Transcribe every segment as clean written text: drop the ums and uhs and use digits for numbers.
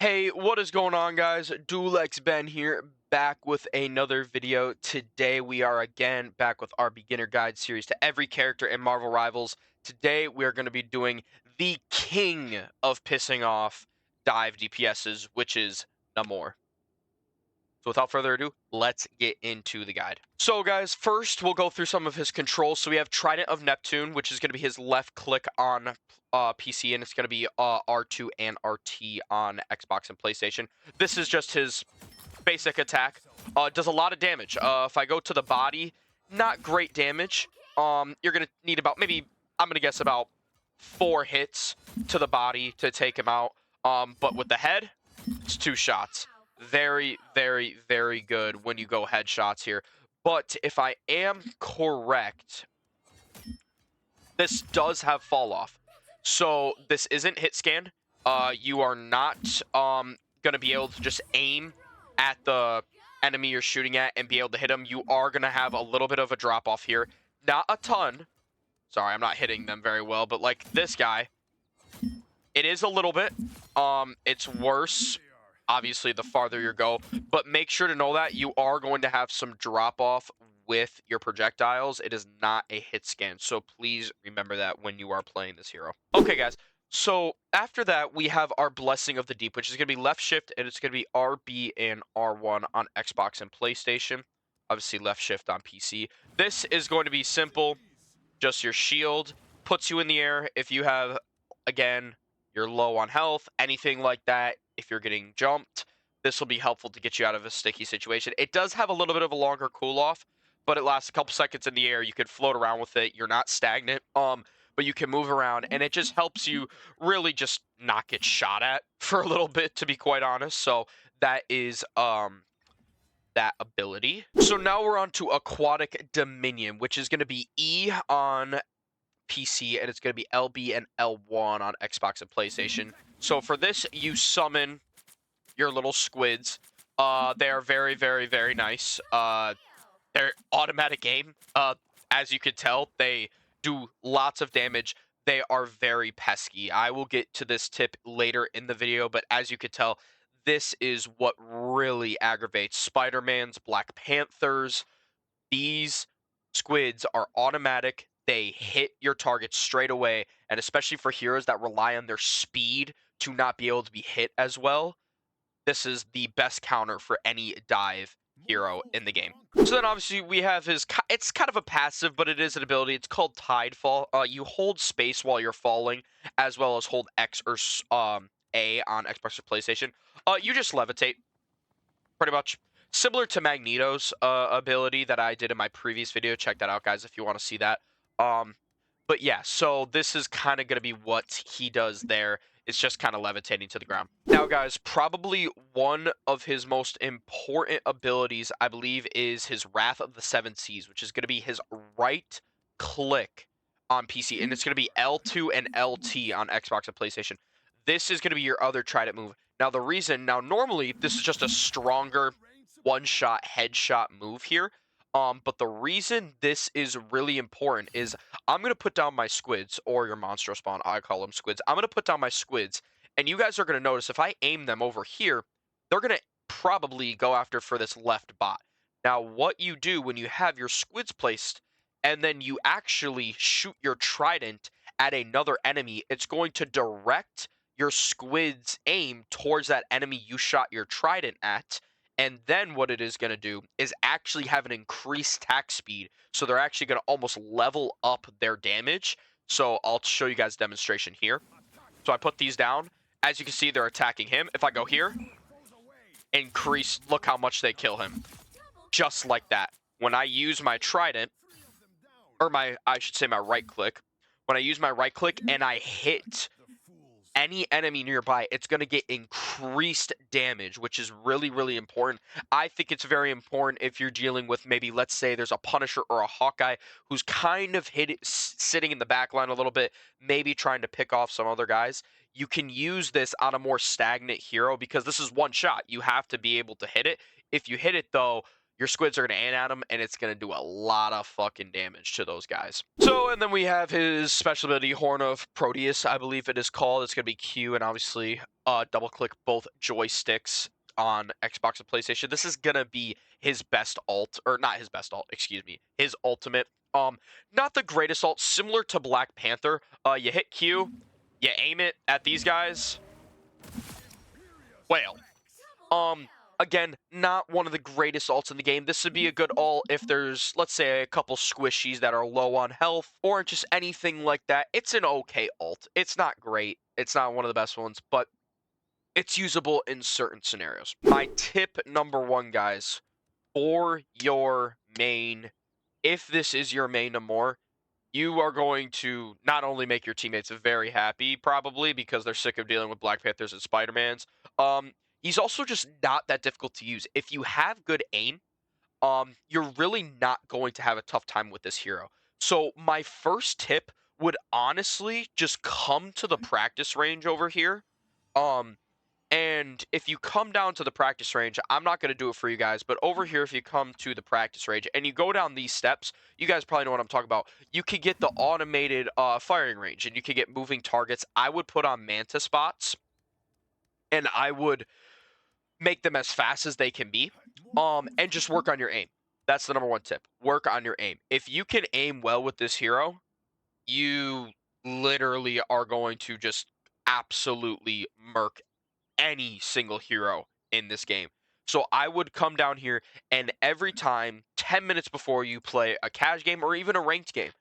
Hey, what is going on, guys? Dulex Ben here, back with another video. Today we are again back with our beginner guide series to every character in Marvel Rivals. Today we are going to be doing the king of pissing off dive DPSs, which is Namor. So without further ado, let's get into the guide. So guys, first we'll go through some of his controls. So we have Trident of Neptune, which is going to be his left click on PC, and it's going to be R2 and RT on Xbox and PlayStation. This is just his basic attack. Does a lot of damage. If I go to the body, not great damage. You're going to need about, maybe, I'm going to guess about 4 hits to the body to take him out. But with the head, it's 2 shots. Very, very, very good when you go headshots here. But if I am correct, this does have fall off. So this isn't hit scan. You are not going to be able to just aim at the enemy you're shooting at and be able to hit them. You are going to have a little bit of a drop off here. Not a ton. Sorry, I'm not hitting them very well, but like this guy, it is a little bit. It's worse, obviously, the farther you go, but make sure to know that you are going to have some drop off with your projectiles. It is not a hit scan, so please remember that when you are playing this hero. Okay, guys, so after that, we have our Blessing of the Deep, which is going to be left shift, and it's going to be RB and R1 on Xbox and PlayStation. Obviously, left shift on PC. This is going to be simple. Just your shield puts you in the air. If you have, again, you're low on health, anything like that, if you're getting jumped, this will be helpful to get you out of a sticky situation. It does have a little bit of a longer cool off, but it lasts a couple seconds in the air. You can float around with it. You're not stagnant, but you can move around, and it just helps you really just not get shot at for a little bit, to be quite honest. So that is that ability. So now we're on to Aquatic Dominion, which is going to be E on PC, and it's going to be LB and L1 on Xbox and PlayStation. So for this, you summon your little squids. They are very, very, very nice. They're automatic aim. As you could tell, they do lots of damage. They are very pesky. I will get to this tip later in the video, but as you could tell, this is what really aggravates Spider-Man's, Black Panthers. These squids are automatic. They hit your target straight away, and especially for heroes that rely on their speed to not be able to be hit as well, this is the best counter for any dive hero in the game. So then obviously we have his, it's kind of a passive, but it is an ability. It's called Tidefall. You hold space while you're falling, as well as hold X or A on Xbox or PlayStation. You just levitate, pretty much. Similar to Magneto's ability that I did in my previous video. Check that out, guys, if you want to see that. But yeah, so this is kind of going to be what he does there. It's just kind of levitating to the ground. Now, guys, probably one of his most important abilities, I believe, is his Wrath of the Seven Seas, which is going to be his right click on PC. And it's going to be L2 and LT on Xbox and PlayStation. This is going to be your other Trident move. Now, the reason, now, normally, this is just a stronger one-shot headshot move here. But the reason this is really important is I'm going to put down my squids, or your monstro spawn, I call them squids. I'm going to put down my squids, and you guys are going to notice if I aim them over here, they're going to probably go after for this left bot. Now, what you do when you have your squids placed, and then you actually shoot your trident at another enemy, it's going to direct your squid's aim towards that enemy you shot your trident at. And then what it is going to do is actually have an increased attack speed. So they're actually going to almost level up their damage. So I'll show you guys a demonstration here. So I put these down. As you can see, they're attacking him. If I go here, increase, look how much they kill him. Just like that. When I use my trident, or I should say my right click. When I use my right click and I hit any enemy nearby, it's going to get increased damage, which is really, really important. I think it's very important if you're dealing with, maybe, let's say there's a Punisher or a Hawkeye who's kind of sitting in the back line a little bit, maybe trying to pick off some other guys. You can use this on a more stagnant hero because this is one shot. You have to be able to hit it. If you hit it, though, your squids are going to aim at him, and it's going to do a lot of fucking damage to those guys. So, and then we have his special ability, Horn of Proteus, I believe it is called. It's going to be Q, and obviously double-click both joysticks on Xbox and PlayStation. This is going to be his best ult, or not his best ult, excuse me, his ultimate. Not the greatest ult, similar to Black Panther. You hit Q, you aim it at these guys, whale. Again, not one of the greatest ults in the game. This would be a good ult if there's, let's say, a couple squishies that are low on health or just anything like that. It's an okay ult. It's not great. It's not one of the best ones, but it's usable in certain scenarios. My tip number one, guys, for your main, if this is your main Namor, you are going to not only make your teammates very happy, probably, because they're sick of dealing with Black Panthers and Spider-Mans. He's also just not that difficult to use. If you have good aim, you're really not going to have a tough time with this hero. So my first tip would honestly just come to the practice range over here. And if you come down to the practice range, I'm not going to do it for you guys, but over here, if you come to the practice range and you go down these steps, you guys probably know what I'm talking about. You could get the automated firing range, and you could get moving targets. I would put on Manta spots, and I would make them as fast as they can be, and just work on your aim. That's the number one tip. Work on your aim. If you can aim well with this hero, you literally are going to just absolutely murk any single hero in this game. So I would come down here, and every time, 10 minutes before you play a cash game or even a ranked game,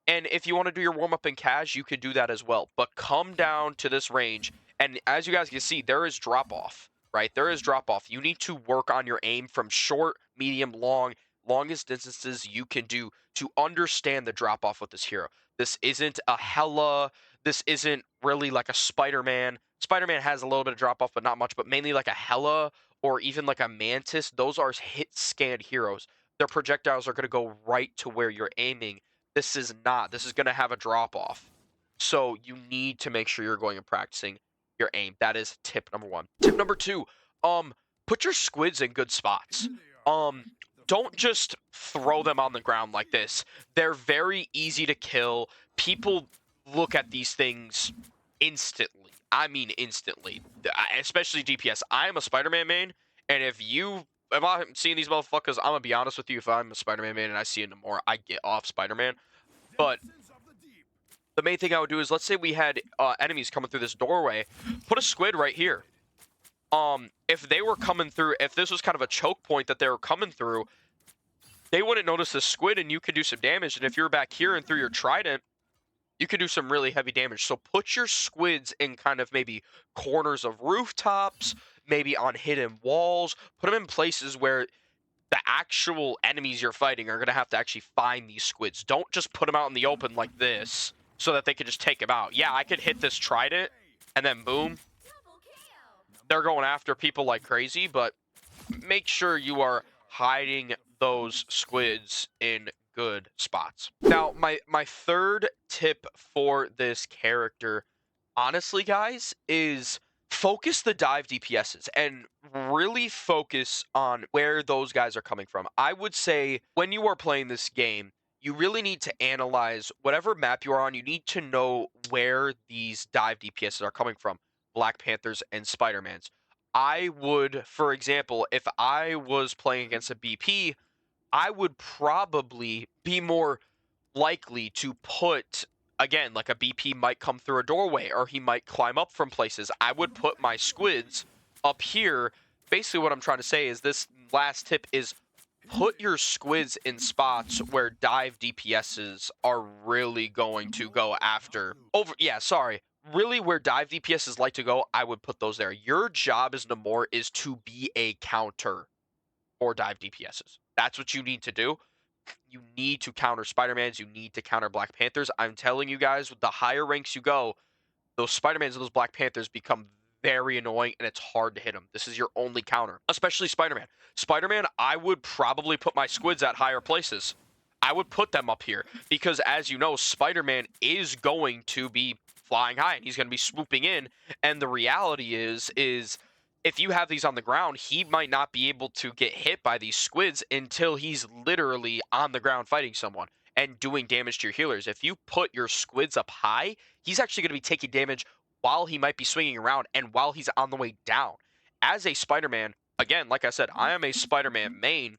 and if you want to do your warm-up in cash, you could do that as well. But come down to this range, and as you guys can see, there is drop-off, right? There is drop-off. You need to work on your aim from short, medium, long, longest distances you can do to understand the drop-off with this hero. This isn't a Hela. This isn't really like a Spider-Man. Spider-Man has a little bit of drop-off, but not much, but mainly like a Hela or even like a Mantis. Those are hit-scanned heroes. Their projectiles are going to go right to where you're aiming. This is not. This is going to have a drop off. So you need to make sure you're going and practicing your aim. That is tip number one. Tip number two, put your squids in good spots. Don't just throw them on the ground like this. They're very easy to kill. People look at these things instantly. I mean instantly. Especially DPS. I am a Spider-Man main, and if I'm seeing these motherfuckers, I'm gonna be honest with you. If I'm a Spider-Man main and I see a Namor, I get off Spider-Man. But the main thing I would do is, let's say we had enemies coming through this doorway, put a squid right here. If they were coming through, if this was kind of a choke point that they were coming through, they wouldn't notice the squid, and you could do some damage. And if you're back here and through your trident, you could do some really heavy damage. So put your squids in kind of maybe corners of rooftops, maybe on hidden walls. Put them in places where the actual enemies you're fighting are going to have to actually find these squids. Don't just put them out in the open like this so that they can just take them out. Yeah, I could hit this trident, and then boom. They're going after people like crazy, but make sure you are hiding those squids in good spots. Now, my third tip for this character, honestly, guys, is focus the dive DPSs and really focus on where those guys are coming from. I would say when you are playing this game, you really need to analyze whatever map you are on. You need to know where these dive DPSs are coming from, Black Panthers and Spider-Mans. I would, for example, if I was playing against a BP, I would probably be more likely to put, again, like a BP might come through a doorway or he might climb up from places. I would put my squids up here. Basically what I'm trying to say is this last tip is put your squids in spots where dive DPSs are really going to go after. Really where dive DPSs like to go, I would put those there. Your job as Namor is to be a counter for dive DPSs. That's what you need to do. You need to counter Spider-Mans. You need to counter Black Panthers. I'm telling you guys, with the higher ranks you go, those Spider-Mans and those Black Panthers become very annoying, and it's hard to hit them. This is your only counter, especially Spider-Man. Spider-Man, I would probably put my squids at higher places. I would put them up here because, as you know, Spider-Man is going to be flying high, and he's going to be swooping in, and the reality is if you have these on the ground, he might not be able to get hit by these squids until he's literally on the ground fighting someone and doing damage to your healers. If you put your squids up high, he's actually going to be taking damage while he might be swinging around and while he's on the way down. As a Spider-Man, again, like I said, I am a Spider-Man main.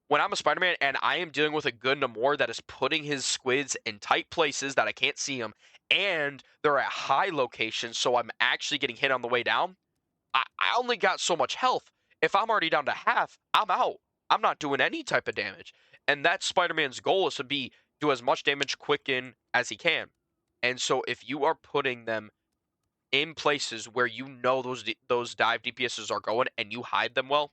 When I'm a Spider-Man and I am dealing with a good Namor that is putting his squids in tight places that I can't see them, and they're at high locations, so I'm actually getting hit on the way down, I only got so much health. If I'm already down to half, I'm out. I'm not doing any type of damage. And that's Spider-Man's goal, is to be do as much damage quicken as he can. And so if you are putting them in places where you know those dive DPSs are going and you hide them well,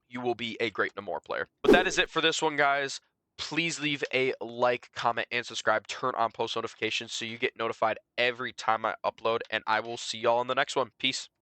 you will be a great Namor player. But that is it for this one, guys. Please leave a like, comment, and subscribe. Turn on post notifications so you get notified every time I upload. And I will see y'all in the next one. Peace.